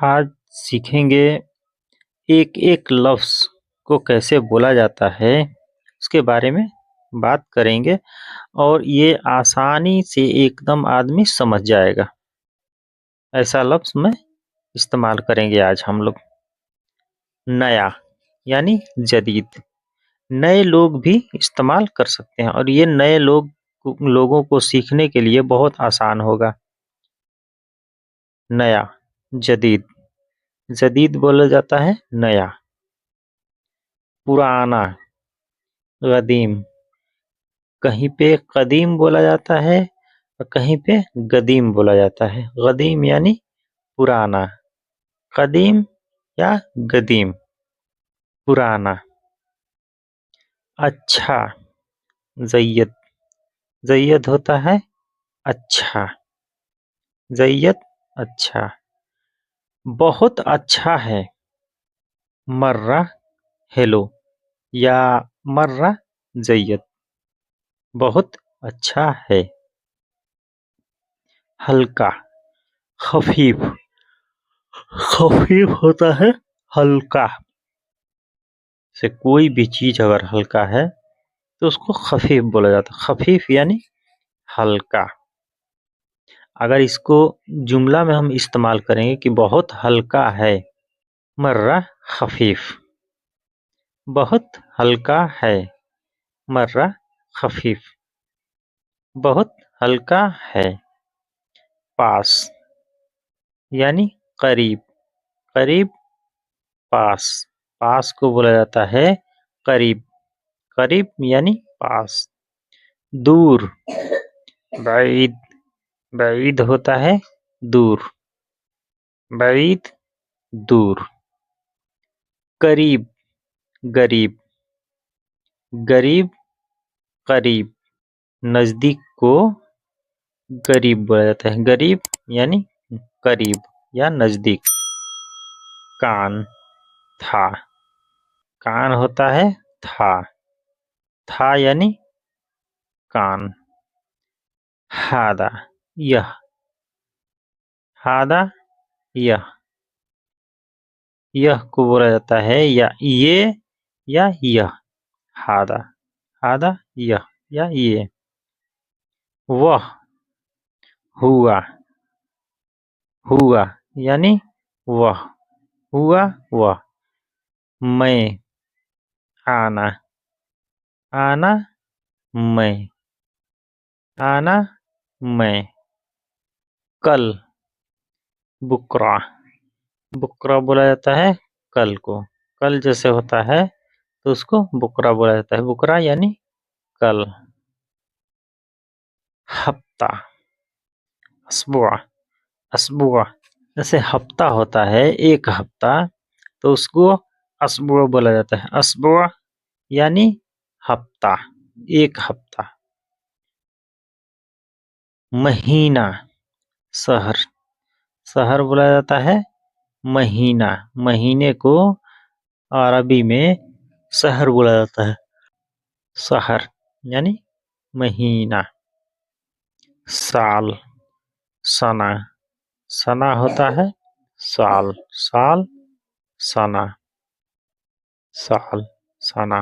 आज सीखेंगे एक एक लफ्ज़ को कैसे बोला जाता है, उसके बारे में बात करेंगे और ये आसानी से एकदम आदमी समझ जाएगा। ऐसा लफ्ज़ में इस्तेमाल करेंगे आज हम लोग। नया यानी जदीद। नए लोग भी इस्तेमाल कर सकते हैं और ये नए लोगों को सीखने के लिए बहुत आसान होगा। नया, जदीद। जदीद बोला जाता है नया। पुराना, क़दीम। कहीं पे क़दीम बोला जाता है और कहीं पे गदीम बोला जाता है। क़दीम यानी पुराना, क़दीम या गदीम, पुराना। अच्छा, ज़ैयद। ज़ैयद होता है अच्छा, ज़ैयद अच्छा। बहुत अच्छा है, मर्रा हेलो या मर्रा ज़ैयद, बहुत अच्छा है। हल्का, खफीफ। खफीफ होता है हल्का। से कोई भी चीज़ अगर हल्का है तो उसको खफीफ बोला जाता है। खफीफ यानी हल्का। अगर इसको जुमला में हम इस्तेमाल करेंगे कि बहुत हल्का है, मर्रा खफीफ। बहुत हल्का है, मर्रा खफीफ। बहुत हल्का है। पास यानी करीब, करीब, पास। पास को बोला जाता है करीब, करीब यानी पास। दूर, बैईद। बैईद होता है दूर, बैईद दूर। करीब, गरीब। गरीब, करीब। नज़दीक को गरीब बोला जाता है। गरीब यानी करीब या नज़दीक। कान, था। कान होता है था, था यानी कान। हादा, यह। हादा, यह। यह को बोला जाता है या ये या यह। हादा, हादा यह या ये। वह, हुआ, हुआ यानी वह, हुआ वह। मैं, आना, आना मैं, आना मैं। कल, बुकरा। बुकरा बोला जाता है कल को। कल जैसे होता है तो उसको बुकरा बोला जाता है। बुकरा यानी कल। हफ्ता, अस्बुआ। अस्बुआ जैसे हफ्ता होता है एक हफ्ता, तो उसको अस्बुआ बोला जाता है। अस्बुआ यानी हफ्ता, एक हफ्ता। महीना, शहर। शहर बोला जाता है महीना। महीने को अरबी में शहर बोला जाता है। शहर यानी महीना। साल, सना। सना होता है साल, साल, सना। साल, सना।